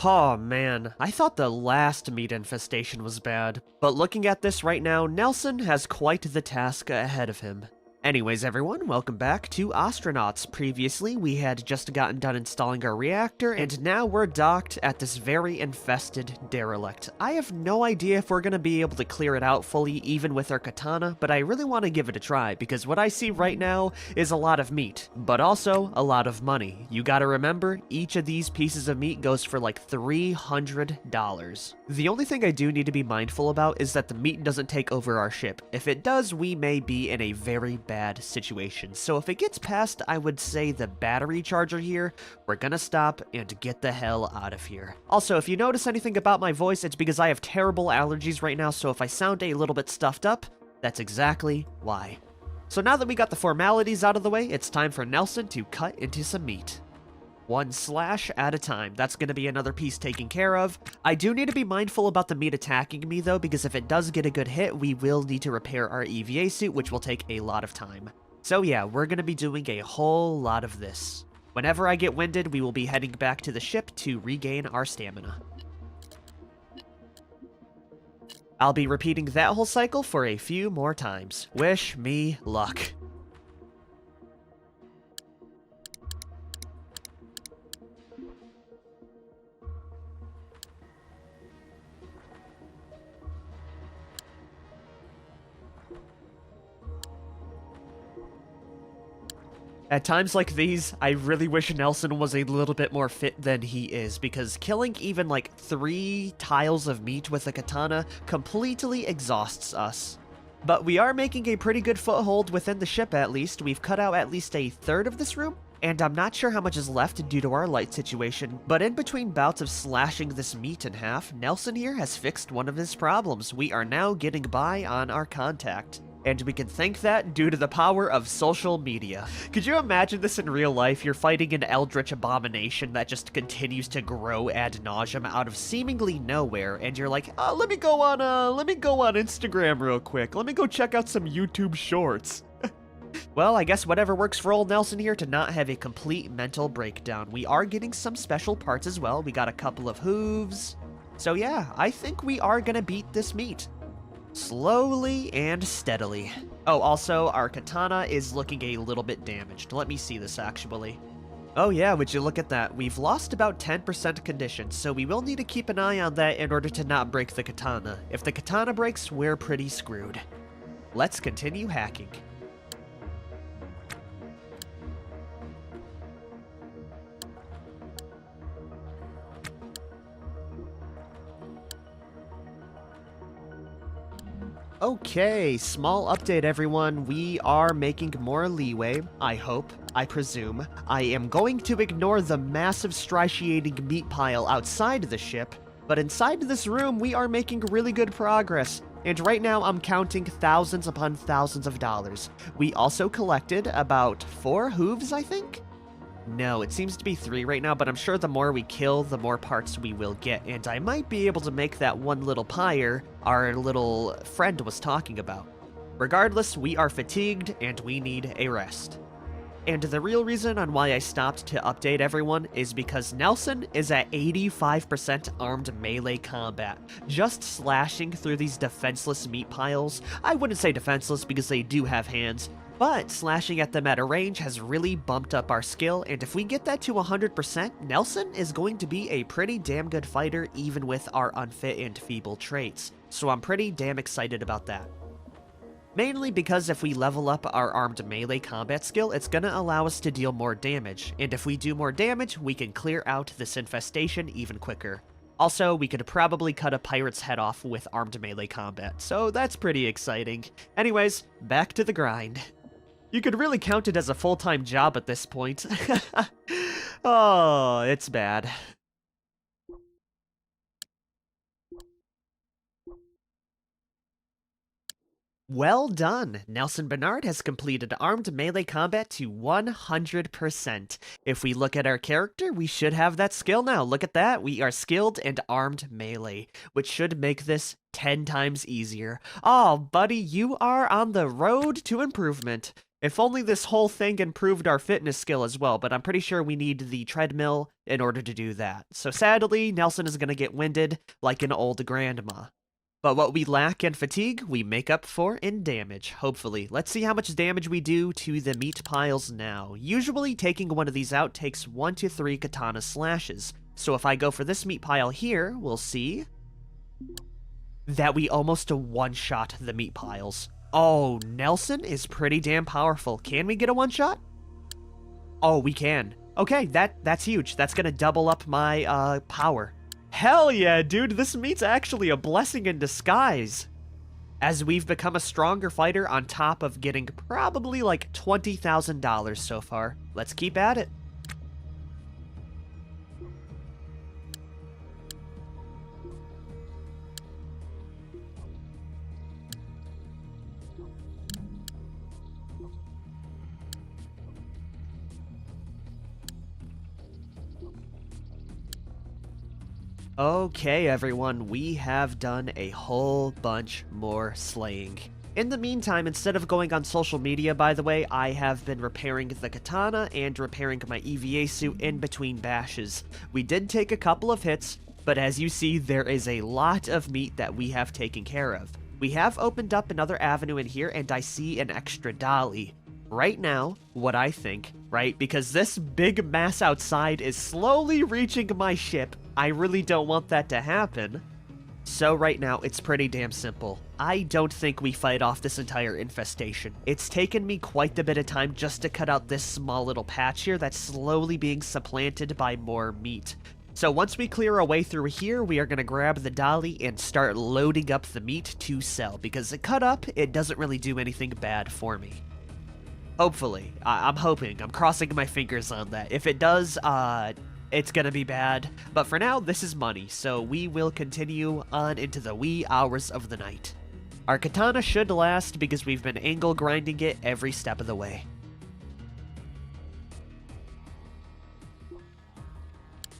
Oh man, I thought the last meat infestation was bad, but looking at this right now, Nelson has quite the task ahead of him. Anyways everyone, welcome back to Ostranauts. Previously, we had just gotten done installing our reactor, and now we're docked at this very infested derelict. I have no idea if we're gonna be able to clear it out fully even with our katana, but I really want to give it a try, because what I see right now is a lot of meat, but also a lot of money. You gotta remember, each of these pieces of meat goes for like $300. The only thing I do need to be mindful about is that the meat doesn't take over our ship. If it does, we may be in a very bad situation. So if it gets past, I would say, the battery charger here, we're gonna stop and get the hell out of here. Also, if you notice anything about my voice, it's because I have terrible allergies right now, so if I sound a little bit stuffed up, that's exactly why. So now that we got the formalities out of the way, it's time for Nelson to cut into some meat. One slash at a time. That's going to be another piece taken care of. I do need to be mindful about the meat attacking me though, because if it does get a good hit, we will need to repair our EVA suit, which will take a lot of time. So yeah, we're going to be doing a whole lot of this. Whenever I get winded, we will be heading back to the ship to regain our stamina. I'll be repeating that whole cycle for a few more times. Wish me luck. At times like these, I really wish Nelson was a little bit more fit than he is, because killing even like 3 tiles of meat with a katana completely exhausts us. But we are making a pretty good foothold within the ship at least. We've cut out at least a third of this room, and I'm not sure how much is left due to our light situation, but in between bouts of slashing this meat in half, Nelson here has fixed one of his problems. We are now getting by on our contact. And we can thank that due to the power of social media. Could you imagine this in real life? You're fighting an eldritch abomination that just continues to grow ad nauseum out of seemingly nowhere, and you're like, oh, let me go on Instagram real quick. Let me go check out some YouTube shorts. Well, I guess whatever works for old Nelson here to not have a complete mental breakdown. We are getting some special parts as well. We got a couple of hooves. So yeah, I think we are gonna beat this meat. Slowly and steadily. Oh, also, our katana is looking a little bit damaged. Let me see this, actually. Oh yeah, would you look at that. We've lost about 10% condition, so we will need to keep an eye on that in order to not break the katana. If the katana breaks, we're pretty screwed. Let's continue hacking. Okay, small update everyone. We are making more leeway, I hope, I presume. I am going to ignore the massive striating meat pile outside the ship, but inside this room we are making really good progress. And right now I'm counting thousands upon thousands of dollars. We also collected about 4 hooves, I think? No, it seems to be 3 right now, but I'm sure the more we kill, the more parts we will get, and I might be able to make that one little pyre our little friend was talking about. Regardless, we are fatigued, and we need a rest. And the real reason on why I stopped to update everyone is because Nelson is at 85% armed melee combat, just slashing through these defenseless meat piles. I wouldn't say defenseless because they do have hands, but slashing at them at a range has really bumped up our skill, and if we get that to 100%, Nelson is going to be a pretty damn good fighter even with our unfit and feeble traits. So I'm pretty damn excited about that. Mainly because if we level up our armed melee combat skill, it's gonna allow us to deal more damage, and if we do more damage, we can clear out this infestation even quicker. Also, we could probably cut a pirate's head off with armed melee combat, so that's pretty exciting. Anyways, back to the grind. You could really count it as a full-time job at this point. Oh, it's bad. Well done! Nelson Bernard has completed armed melee combat to 100%. If we look at our character, we should have that skill now. Look at that, we are skilled and armed melee, which should make this 10 times easier. Oh, buddy, you are on the road to improvement. If only this whole thing improved our fitness skill as well, but I'm pretty sure we need the treadmill in order to do that. So sadly, Nelson is going to get winded like an old grandma. But what we lack in fatigue, we make up for in damage, hopefully. Let's see how much damage we do to the meat piles now. Usually, taking one of these out takes 1 to 3 katana slashes. So if I go for this meat pile here, we'll see that we almost one-shot the meat piles. Oh, Nelson is pretty damn powerful. Can we get a one-shot? Oh, we can. Okay, that's huge. That's gonna double up my power. Hell yeah, dude, this meat's actually a blessing in disguise. As we've become a stronger fighter on top of getting probably like $20,000 so far. Let's keep at it. Okay, everyone, we have done a whole bunch more slaying. In the meantime, instead of going on social media, by the way, I have been repairing the katana and repairing my EVA suit in between bashes. We did take a couple of hits, but as you see, there is a lot of meat that we have taken care of. We have opened up another avenue in here, and I see an extra dolly. Right now, what I think, right, because this big mass outside is slowly reaching my ship, I really don't want that to happen. So right now, it's pretty damn simple. I don't think we fight off this entire infestation. It's taken me quite a bit of time just to cut out this small little patch here that's slowly being supplanted by more meat. So once we clear our way through here, we are going to grab the dolly and start loading up the meat to sell, because the cut up, it doesn't really do anything bad for me. Hopefully. I'm hoping. I'm crossing my fingers on that. If it does, it's gonna be bad. But for now, this is money, so we will continue on into the wee hours of the night. Our katana should last because we've been angle grinding it every step of the way.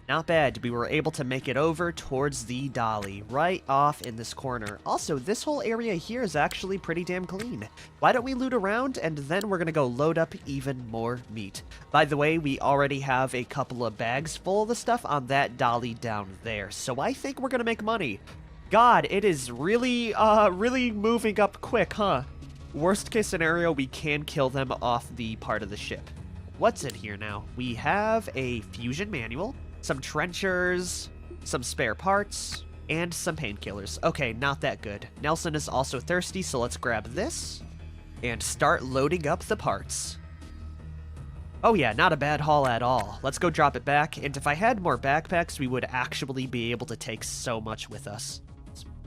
Not bad. We were able to make it over towards the dolly, right off in this corner. Also, this whole area here is actually pretty damn clean. Why don't we loot around, and then we're gonna go load up even more meat. By the way, we already have a couple of bags full of the stuff on that dolly down there, so I think we're gonna make money. God, it is really moving up quick, huh? Worst case scenario, we can kill them off the part of the ship. What's in here now? We have a fusion manual, some trenchers, some spare parts, and some painkillers. Okay, not that good. Nelson is also thirsty, so let's grab this and start loading up the parts. Oh yeah, not a bad haul at all. Let's go drop it back, and if I had more backpacks, we would actually be able to take so much with us.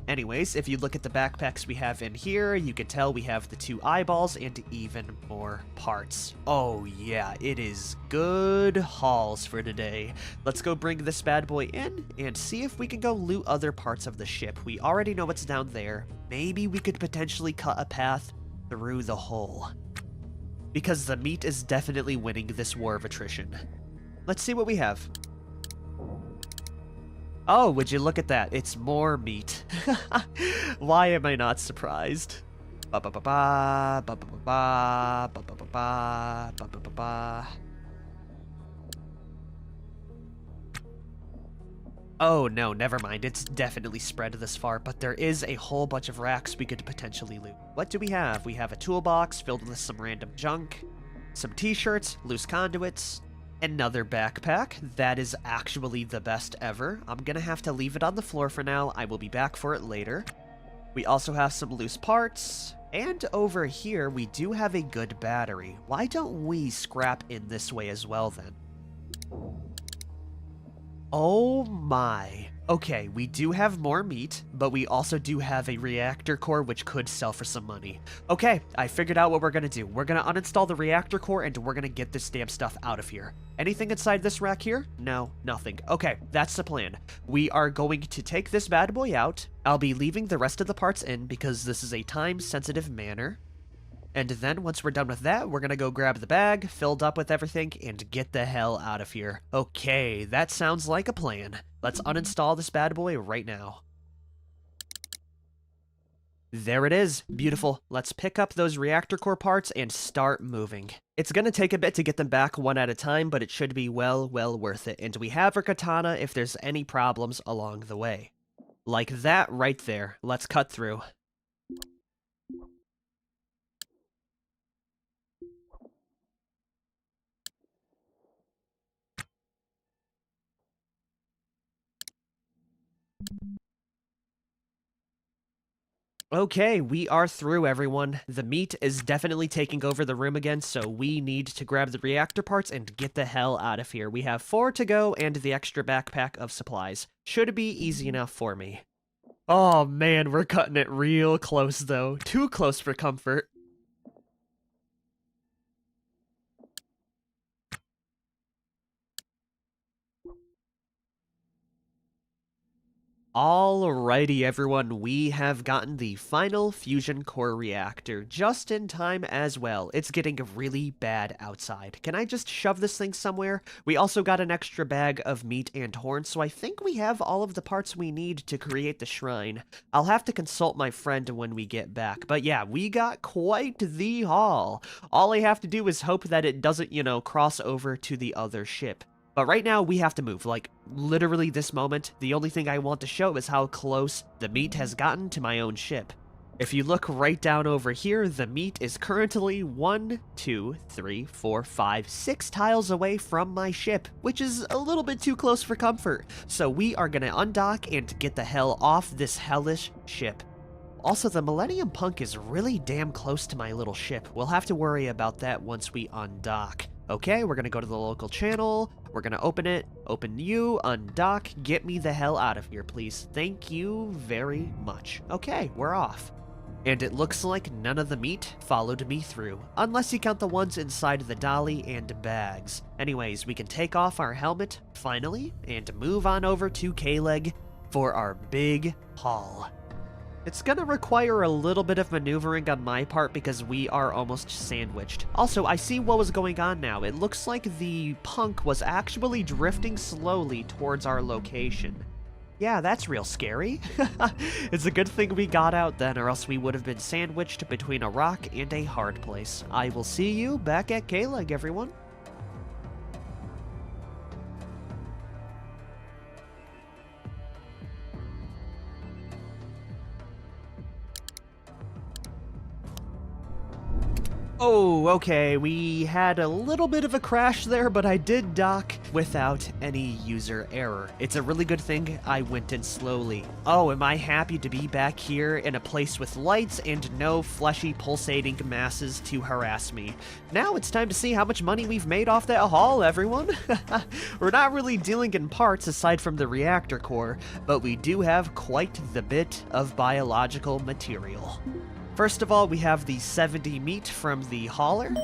Anyways, if you look at the backpacks we have in here, you can tell we have the 2 eyeballs and even more parts. Oh yeah, it is good hauls for today. Let's go bring this bad boy in and see if we can go loot other parts of the ship. We already know what's down there. Maybe we could potentially cut a path through the hole, because the meat is definitely winning this war of attrition. Let's see what we have. Oh, would you look at that? It's more meat. Why am I not surprised? Ba-ba-ba-ba, ba-ba-ba-ba, ba-ba-ba-ba, ba-ba-ba-ba. Oh no, never mind. It's definitely spread this far, but there is a whole bunch of racks we could potentially loot. What do we have? We have a toolbox filled with some random junk, some t-shirts, loose conduits, another backpack. That is actually the best ever. I'm gonna have to leave it on the floor for now. I will be back for it later. We also have some loose parts, and over here we do have a good battery. Why don't we scrap in this way as well then? Oh my. Okay, we do have more meat, but we also do have a reactor core which could sell for some money. Okay, I figured out what we're gonna do. We're gonna uninstall the reactor core and we're gonna get this damn stuff out of here. Anything inside this rack here? No, nothing. Okay, that's the plan. We are going to take this bad boy out. I'll be leaving the rest of the parts in because this is a time-sensitive manner. And then once we're done with that, we're gonna go grab the bag, filled up with everything, and get the hell out of here. Okay, that sounds like a plan. Let's uninstall this bad boy right now. There it is. Beautiful. Let's pick up those reactor core parts and start moving. It's gonna take a bit to get them back one at a time, but it should be well worth it. And we have our katana if there's any problems along the way. Like that right there. Let's cut through. Okay, we are through, everyone. The meat is definitely taking over the room again, so we need to grab the reactor parts and get the hell out of here. We have 4 to go and the extra backpack of supplies. Should be easy enough for me. Oh man, we're cutting it real close though. Too close for comfort. Alrighty everyone, we have gotten the final fusion core reactor, just in time as well. It's getting really bad outside. Can I just shove this thing somewhere? We also got an extra bag of meat and horn, so I think we have all of the parts we need to create the shrine. I'll have to consult my friend when we get back, but yeah, we got quite the haul. All I have to do is hope that it doesn't, cross over to the other ship. But right now, we have to move. Like, literally this moment, the only thing I want to show is how close the meat has gotten to my own ship. If you look right down over here, the meat is currently 1, 2, 3, 4, 5, 6 tiles away from my ship, which is a little bit too close for comfort. So we are gonna undock and get the hell off this hellish ship. Also, the Millennium Punk is really damn close to my little ship. We'll have to worry about that once we undock. Okay, we're gonna go to the local channel, we're gonna open it, open you, undock, get me the hell out of here, please. Thank you very much. Okay, we're off. And it looks like none of the meat followed me through, unless you count the ones inside the dolly and bags. Anyways, we can take off our helmet, finally, and move on over to K-Leg for our big haul. It's gonna require a little bit of maneuvering on my part because we are almost sandwiched. Also, I see what was going on now. It looks like the punk was actually drifting slowly towards our location. Yeah, that's real scary. It's a good thing we got out then, or else we would have been sandwiched between a rock and a hard place. I will see you back at K-Leg, everyone. Oh, okay, we had a little bit of a crash there, but I did dock without any user error. It's a really good thing I went in slowly. Oh, am I happy to be back here in a place with lights and no fleshy pulsating masses to harass me. Now it's time to see how much money we've made off that haul, everyone. We're not really dealing in parts aside from the reactor core, but we do have quite the bit of biological material. First of all, we have the 70 meat from the hauler,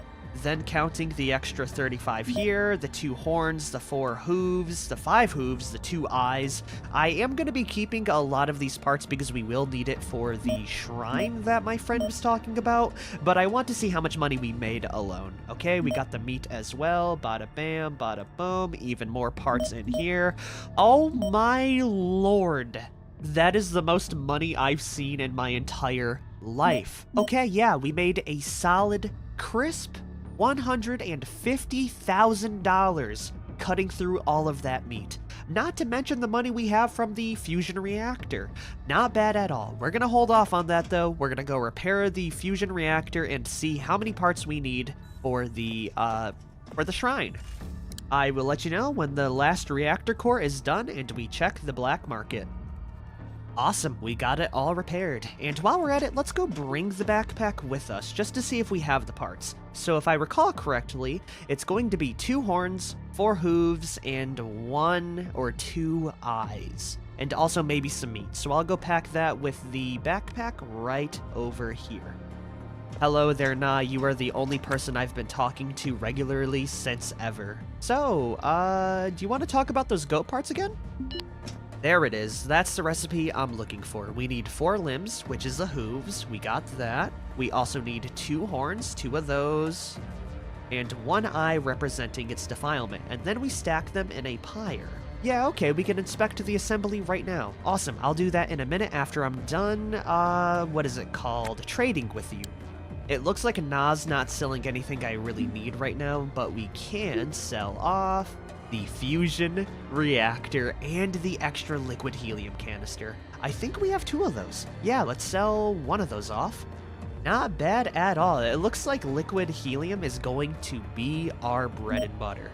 then counting the extra 35 here, the 2 horns, the 4 hooves, the 5 hooves, the 2 eyes. I am going to be keeping a lot of these parts because we will need it for the shrine that my friend was talking about, but I want to see how much money we made alone. Okay, we got the meat as well, bada bam, bada boom, even more parts in here. Oh my lord. That is the most money I've seen in my entire life. Okay, yeah, we made a solid, crisp $150,000 cutting through all of that meat. Not to mention the money we have from the fusion reactor. Not bad at all. We're gonna hold off on that though. We're gonna go repair the fusion reactor and see how many parts we need for the shrine. I will let you know when the last reactor core is done and we check the black market. Awesome, we got it all repaired. And while we're at it, let's go bring the backpack with us, just to see if we have the parts. So if I recall correctly, it's going to be 2 horns, 4 hooves, and 1 or 2 eyes. And also maybe some meat. So I'll go pack that with the backpack right over here. Hello there, Nah, you are the only person I've been talking to regularly since ever. So, do you want to talk about those goat parts again? There it is. That's the recipe I'm looking for. We need 4 limbs, which is the hooves. We got that. We also need 2 horns, 2 of those, and 1 eye representing its defilement. And then we stack them in a pyre. Yeah, okay, we can inspect the assembly right now. Awesome, I'll do that in a minute after I'm done, what is it called? Trading with you. It looks like Na's not selling anything I really need right now, but we can sell off the fusion reactor and the extra liquid helium canister. I think we have 2 of those. Yeah, let's sell 1 of those off. Not bad at all. It looks like liquid helium is going to be our bread and butter.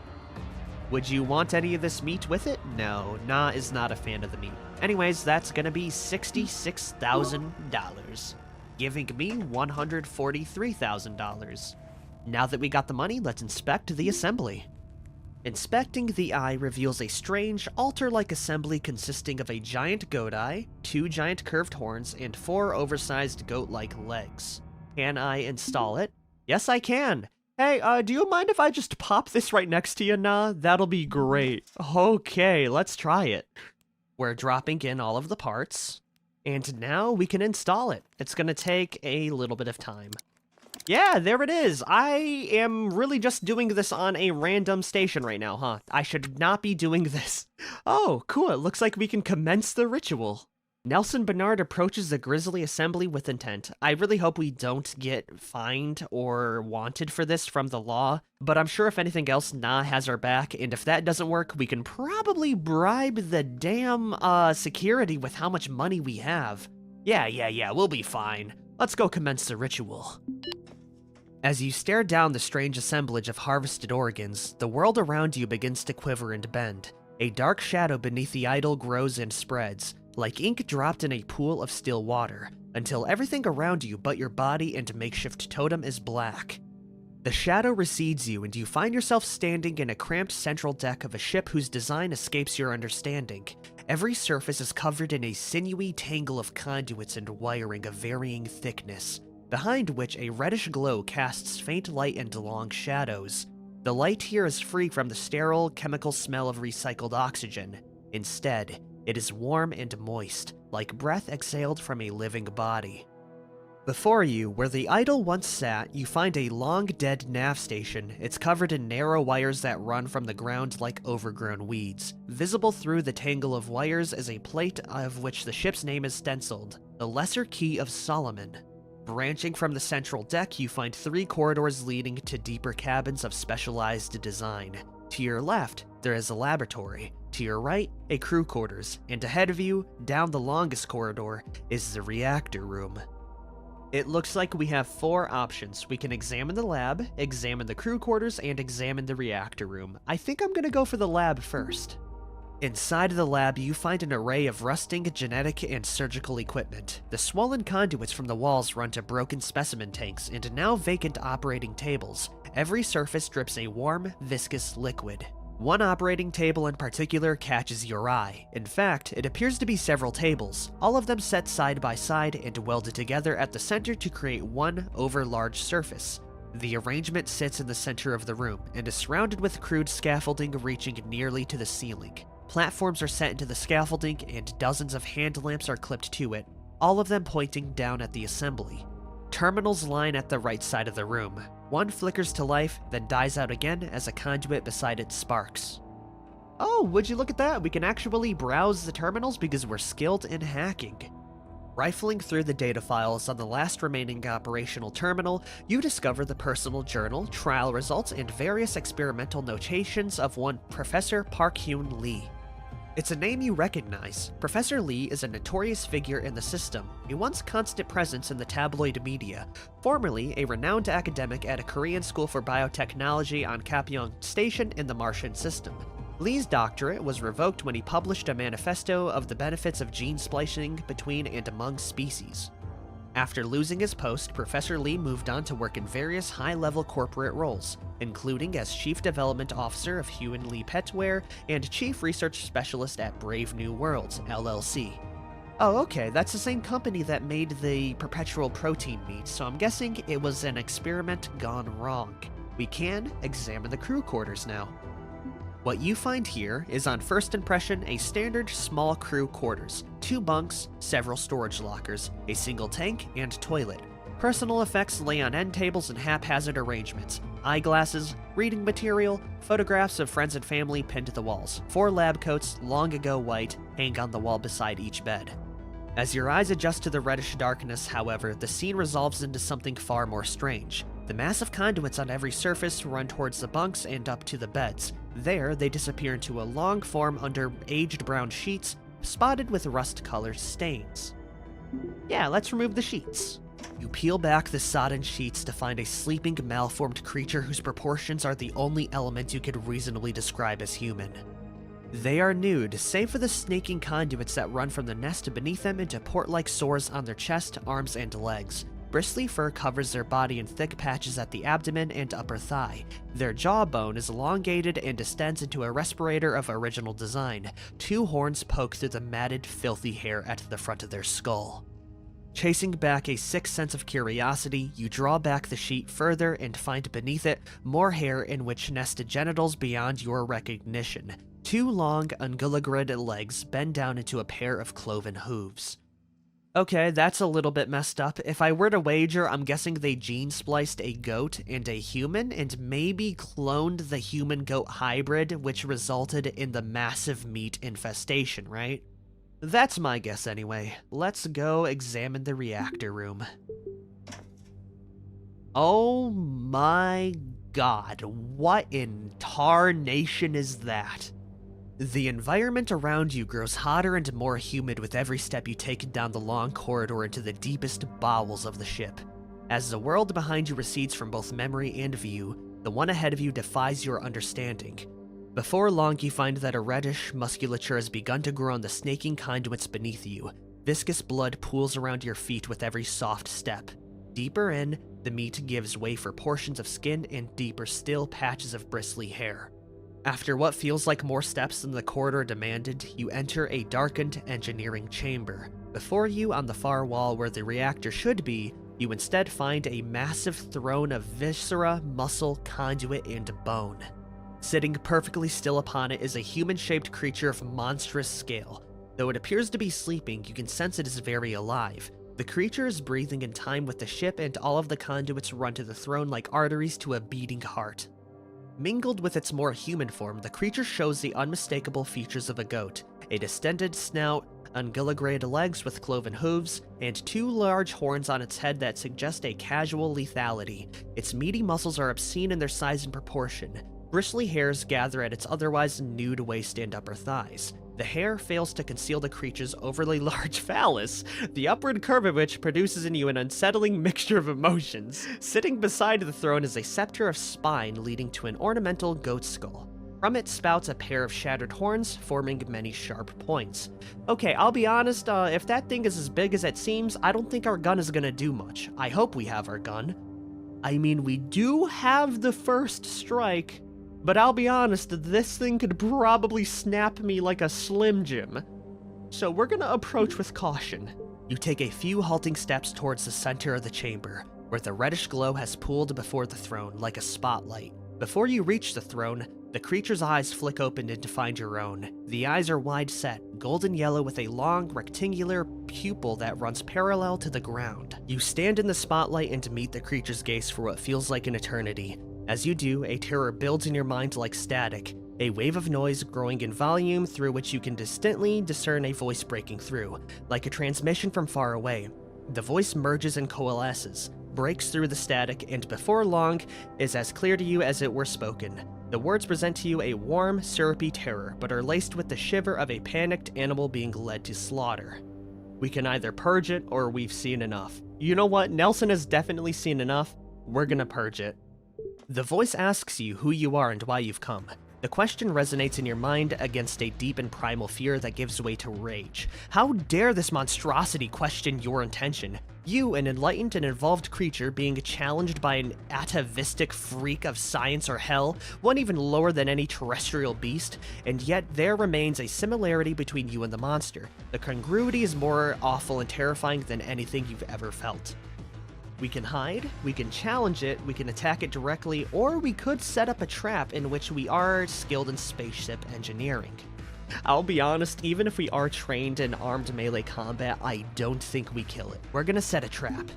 Would you want any of this meat with it? No, Na is not a fan of the meat. Anyways, that's gonna be $66,000, giving me $143,000. Now that we got the money, let's inspect the assembly. Inspecting the eye reveals a strange, altar-like assembly consisting of a giant goat eye, 2 giant curved horns, and 4 oversized goat-like legs. Can I install it? Yes, I can! Hey, do you mind if I just pop this right next to you, Na? That'll be great. Okay, let's try it. We're dropping in all of the parts, and now we can install it. It's gonna take a little bit of time. Yeah, there it is. I am really just doing this on a random station right now, huh? I should not be doing this. Oh, cool. It looks like we can commence the ritual. Nelson Bernard approaches the grisly assembly with intent. I really hope we don't get fined or wanted for this from the law, but I'm sure if anything else, Na has our back, and if that doesn't work, we can probably bribe the damn security with how much money we have. Yeah, we'll be fine. Let's go commence the ritual. As you stare down the strange assemblage of harvested organs, the world around you begins to quiver and bend. A dark shadow beneath the idol grows and spreads, like ink dropped in a pool of still water, until everything around you but your body and makeshift totem is black. The shadow recedes you, and you find yourself standing in a cramped central deck of a ship whose design escapes your understanding. Every surface is covered in a sinewy tangle of conduits and wiring of varying thickness, behind which a reddish glow casts faint light and long shadows. The light here is free from the sterile, chemical smell of recycled oxygen. Instead, it is warm and moist, like breath exhaled from a living body. Before you, where the idol once sat, you find a long dead nav station. It's covered in narrow wires that run from the ground like overgrown weeds. Visible through the tangle of wires is a plate of which the ship's name is stenciled, the Lesser Key of Solomon. Branching from the central deck, you find 3 corridors leading to deeper cabins of specialized design. To your left, there is a laboratory. To your right, a crew quarters, and ahead of you, down the longest corridor, is the reactor room. It looks like we have 4 options. We can examine the lab, examine the crew quarters, and examine the reactor room. I think I'm gonna go for the lab first. Inside the lab, you find an array of rusting genetic and surgical equipment. The swollen conduits from the walls run to broken specimen tanks and now vacant operating tables. Every surface drips a warm, viscous liquid. One operating table in particular catches your eye. In fact, it appears to be several tables, all of them set side by side and welded together at the center to create one overlarge surface. The arrangement sits in the center of the room and is surrounded with crude scaffolding reaching nearly to the ceiling. Platforms are set into the scaffolding and dozens of hand lamps are clipped to it, all of them pointing down at the assembly. Terminals line at the right side of the room. One flickers to life, then dies out again as a conduit beside it sparks. Oh, would you look at that? We can actually browse the terminals because we're skilled in hacking. Rifling through the data files on the last remaining operational terminal, you discover the personal journal, trial results, and various experimental notations of one Professor Park-Hyun Lee. It's a name you recognize. Professor Lee is a notorious figure in the system, a once constant presence in the tabloid media, formerly a renowned academic at a Korean school for biotechnology on Kapyong Station in the Martian system. Lee's doctorate was revoked when he published a manifesto of the benefits of gene splicing between and among species. After losing his post, Professor Lee moved on to work in various high-level corporate roles, including as Chief Development Officer of Hyun Lee Petware and Chief Research Specialist at Brave New Worlds, LLC. Oh, okay, that's the same company that made the perpetual protein meat, so I'm guessing it was an experiment gone wrong. We can examine the crew quarters now. What you find here is, on first impression, a standard small crew quarters, 2 bunks, several storage lockers, a single tank, and toilet. Personal effects lay on end tables in haphazard arrangements. Eyeglasses, reading material, photographs of friends and family pinned to the walls. 4 lab coats, long ago white, hang on the wall beside each bed. As your eyes adjust to the reddish darkness, however, the scene resolves into something far more strange. The massive conduits on every surface run towards the bunks and up to the beds. There, they disappear into a long form under aged brown sheets, spotted with rust-colored stains. Yeah, let's remove the sheets. You peel back the sodden sheets to find a sleeping, malformed creature whose proportions are the only element you could reasonably describe as human. They are nude, save for the snaking conduits that run from the nest beneath them into port-like sores on their chest, arms, and legs. Bristly fur covers their body in thick patches at the abdomen and upper thigh. Their jawbone is elongated and distends into a respirator of original design. 2 horns poke through the matted, filthy hair at the front of their skull. Chasing back a sick sense of curiosity, you draw back the sheet further and find beneath it more hair in which nested genitals beyond your recognition. 2 long, ungulagrid legs bend down into a pair of cloven hooves. Okay, that's a little bit messed up. If I were to wager, I'm guessing they gene-spliced a goat and a human, and maybe cloned the human-goat hybrid, which resulted in the massive meat infestation, right? That's my guess anyway. Let's go examine the reactor room. Oh my god, what in tarnation is that? The environment around you grows hotter and more humid with every step you take down the long corridor into the deepest bowels of the ship. As the world behind you recedes from both memory and view, the one ahead of you defies your understanding. Before long, you find that a reddish musculature has begun to grow on the snaking conduits beneath you. Viscous blood pools around your feet with every soft step. Deeper in, the meat gives way for portions of skin and deeper still patches of bristly hair. After what feels like more steps than the corridor demanded, you enter a darkened engineering chamber. Before you, on the far wall where the reactor should be, you instead find a massive throne of viscera, muscle, conduit, and bone. Sitting perfectly still upon it is a human-shaped creature of monstrous scale. Though it appears to be sleeping, you can sense it is very alive. The creature is breathing in time with the ship, and all of the conduits run to the throne like arteries to a beating heart. Mingled with its more human form, the creature shows the unmistakable features of a goat: a distended snout, ungulagrid legs with cloven hooves, and 2 large horns on its head that suggest a casual lethality. Its meaty muscles are obscene in their size and proportion. Bristly hairs gather at its otherwise nude waist and upper thighs. The hair fails to conceal the creature's overly large phallus, the upward curve of which produces in you an unsettling mixture of emotions. Sitting beside the throne is a scepter of spine leading to an ornamental goat skull. From it spouts a pair of shattered horns, forming many sharp points. Okay, I'll be honest, if that thing is as big as it seems, I don't think our gun is gonna do much. I hope we have our gun. I mean, we do have the first strike, but I'll be honest, this thing could probably snap me like a Slim Jim. So we're gonna approach with caution. You take a few halting steps towards the center of the chamber, where the reddish glow has pooled before the throne like a spotlight. Before you reach the throne, the creature's eyes flick open to find your own. The eyes are wide set, golden yellow with a long, rectangular pupil that runs parallel to the ground. You stand in the spotlight and meet the creature's gaze for what feels like an eternity. As you do, a terror builds in your mind like static, a wave of noise growing in volume through which you can distinctly discern a voice breaking through, like a transmission from far away. The voice merges and coalesces, breaks through the static, and before long is as clear to you as it were spoken. The words present to you a warm, syrupy terror, but are laced with the shiver of a panicked animal being led to slaughter. We can either purge it, or we've seen enough. You know what? Nelson has definitely seen enough. We're gonna purge it. The voice asks you who you are and why you've come. The question resonates in your mind against a deep and primal fear that gives way to rage. How dare this monstrosity question your intention? You, an enlightened and evolved creature, being challenged by an atavistic freak of science or hell, one even lower than any terrestrial beast, and yet there remains a similarity between you and the monster. The congruity is more awful and terrifying than anything you've ever felt. We can hide, we can challenge it, we can attack it directly, or we could set up a trap in which we are skilled in spaceship engineering. I'll be honest, even if we are trained in armed melee combat, I don't think we kill it. We're gonna set a trap.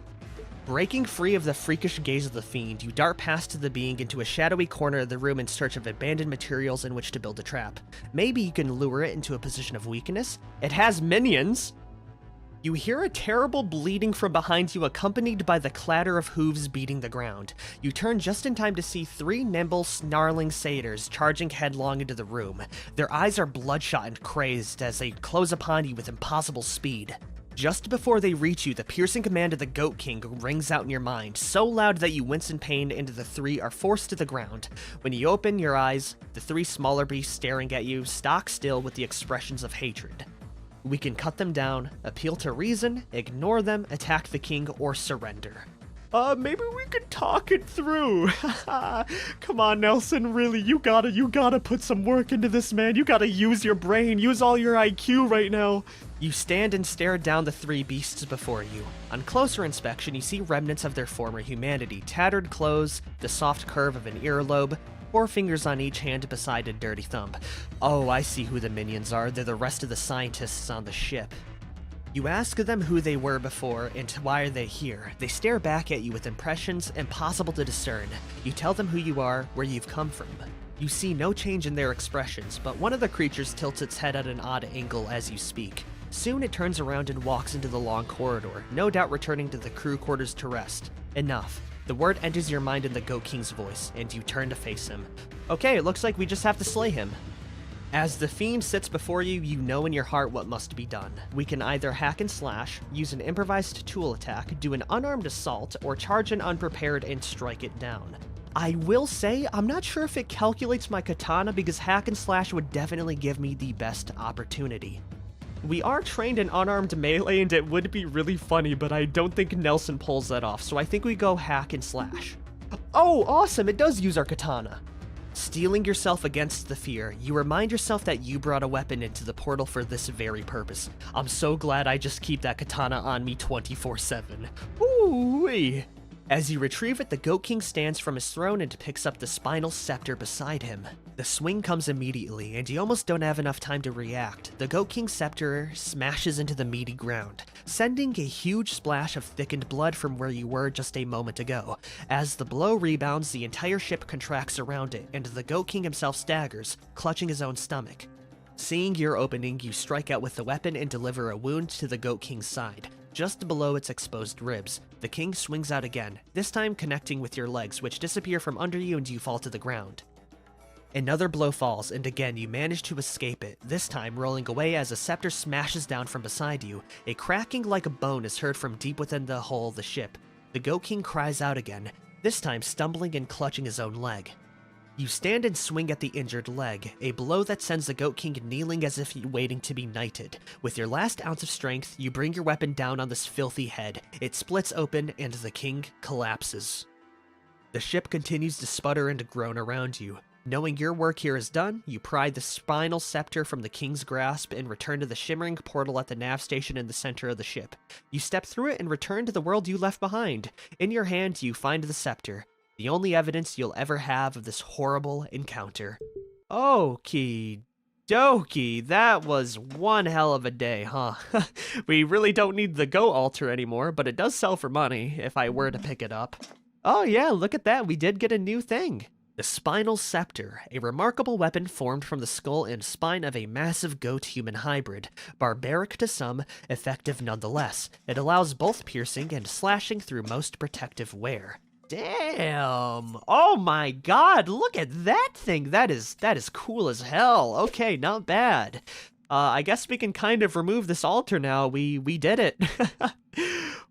Breaking free of the freakish gaze of the fiend, you dart past the being into a shadowy corner of the room in search of abandoned materials in which to build a trap. Maybe you can lure it into a position of weakness? It has minions! You hear a terrible bleating from behind you, accompanied by the clatter of hooves beating the ground. You turn just in time to see 3 nimble, snarling satyrs charging headlong into the room. Their eyes are bloodshot and crazed as they close upon you with impossible speed. Just before they reach you, the piercing command of the Goat King rings out in your mind, so loud that you wince in pain and the 3 are forced to the ground. When you open your eyes, the 3 smaller beasts staring at you stock still with the expressions of hatred. We can cut them down, appeal to reason, ignore them, attack the king, or surrender. Maybe we could talk it through. Come on, Nelson, really, you gotta put some work into this, man. You gotta use your brain, use all your IQ right now. You stand and stare down the 3 beasts before you. On closer inspection, you see remnants of their former humanity, tattered clothes, the soft curve of an earlobe, 4 fingers on each hand beside a dirty thumb. Oh, I see who the minions are. They're the rest of the scientists on the ship. You ask them who they were before and why are they here. They stare back at you with impressions impossible to discern. You tell them who you are, where you've come from. You see no change in their expressions, but one of the creatures tilts its head at an odd angle as you speak. Soon it turns around and walks into the long corridor, no doubt returning to the crew quarters to rest. Enough. The word enters your mind in the Goat King's voice, and you turn to face him. Okay, it looks like we just have to slay him. As the fiend sits before you, you know in your heart what must be done. We can either hack and slash, use an improvised tool attack, do an unarmed assault, or charge an unprepared and strike it down. I will say, I'm not sure if it calculates my katana because hack and slash would definitely give me the best opportunity. We are trained in unarmed melee and it would be really funny, but I don't think Nelson pulls that off, so I think we go hack and slash. Oh, awesome, it does use our katana. Steeling yourself against the fear, you remind yourself that you brought a weapon into the portal for this very purpose. I'm so glad I just keep that katana on me 24/7. Ooh-wee. As you retrieve it, the Goat King stands from his throne and picks up the spinal scepter beside him. The swing comes immediately, and you almost don't have enough time to react. The Goat King's scepter smashes into the meaty ground, sending a huge splash of thickened blood from where you were just a moment ago. As the blow rebounds, the entire ship contracts around it, and the Goat King himself staggers, clutching his own stomach. Seeing your opening, you strike out with the weapon and deliver a wound to the Goat King's side. Just below its exposed ribs, the king swings out again, this time connecting with your legs, which disappear from under you and you fall to the ground. Another blow falls, and again you manage to escape it, this time rolling away as a scepter smashes down from beside you. A cracking like a bone is heard from deep within the hull of the ship. The Goat King cries out again, this time stumbling and clutching his own leg. You stand and swing at the injured leg, a blow that sends the Goat King kneeling as if waiting to be knighted. With your last ounce of strength, you bring your weapon down on this filthy head. It splits open, and the king collapses. The ship continues to sputter and groan around you. Knowing your work here is done, you pry the spinal scepter from the king's grasp and return to the shimmering portal at the nav station in the center of the ship. You step through it and return to the world you left behind. In your hand, you find the scepter. The only evidence you'll ever have of this horrible encounter. Okie dokie, that was one hell of a day, huh? We really don't need the Go altar anymore, but it does sell for money if I were to pick it up. Oh yeah, look at that, we did get a new thing. The Spinal Scepter, a remarkable weapon formed from the skull and spine of a massive goat-human hybrid. Barbaric to some, effective nonetheless. It allows both piercing and slashing through most protective wear. Damn! Oh my god, look at that thing! That is cool as hell. Okay, not bad. I guess we can kind of remove this altar now. We did it.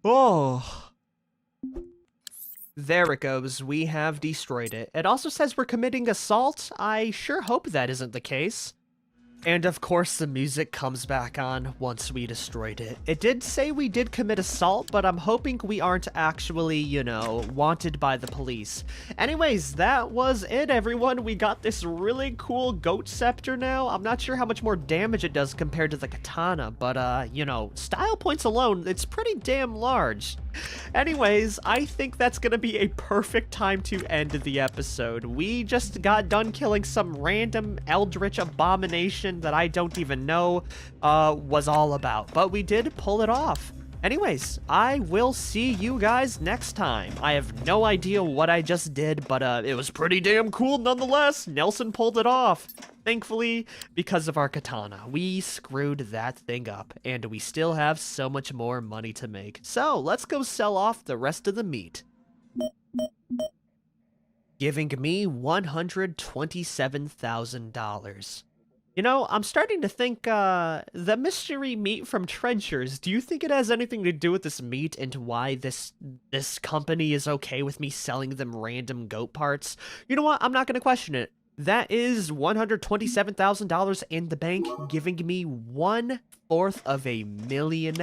Oh. There it goes. We have destroyed it. It also says we're committing assault. I sure hope that isn't the case. And of course the music comes back on once we destroyed it. It did say we did commit assault, but I'm hoping we aren't actually, you know, wanted by the police. Anyways, that was it, everyone. We got this really cool goat scepter now. I'm not sure how much more damage it does compared to the katana, but you know, style points alone, it's pretty damn large. Anyways, I think that's gonna be a perfect time to end the episode. We just got done killing some random eldritch abomination that I don't even know was all about, but we did pull it off. Anyways, I will see you guys next time. I have no idea what I just did, but it was pretty damn cool nonetheless. Nelson pulled it off. Thankfully, because of our katana, we screwed that thing up, and we still have so much more money to make. So, let's go sell off the rest of the meat. Giving me $127,000. You know, I'm starting to think, the mystery meat from Trenchers, do you think it has anything to do with this meat and why this company is okay with me selling them random goat parts? You know what? I'm not gonna question it. That is $127,000 in the bank, giving me 1/4 of $1 million.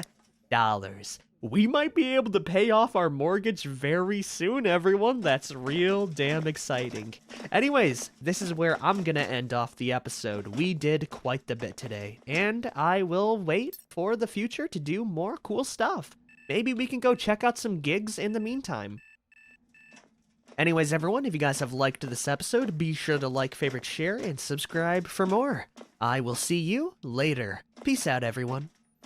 We might be able to pay off our mortgage very soon, everyone. That's real damn exciting. Anyways, this is where I'm gonna end off the episode. We did quite the bit today, and I will wait for the future to do more cool stuff. Maybe we can go check out some gigs in the meantime. Anyways, everyone, if you guys have liked this episode, be sure to like, favorite, share, and subscribe for more. I will see you later. Peace out, everyone.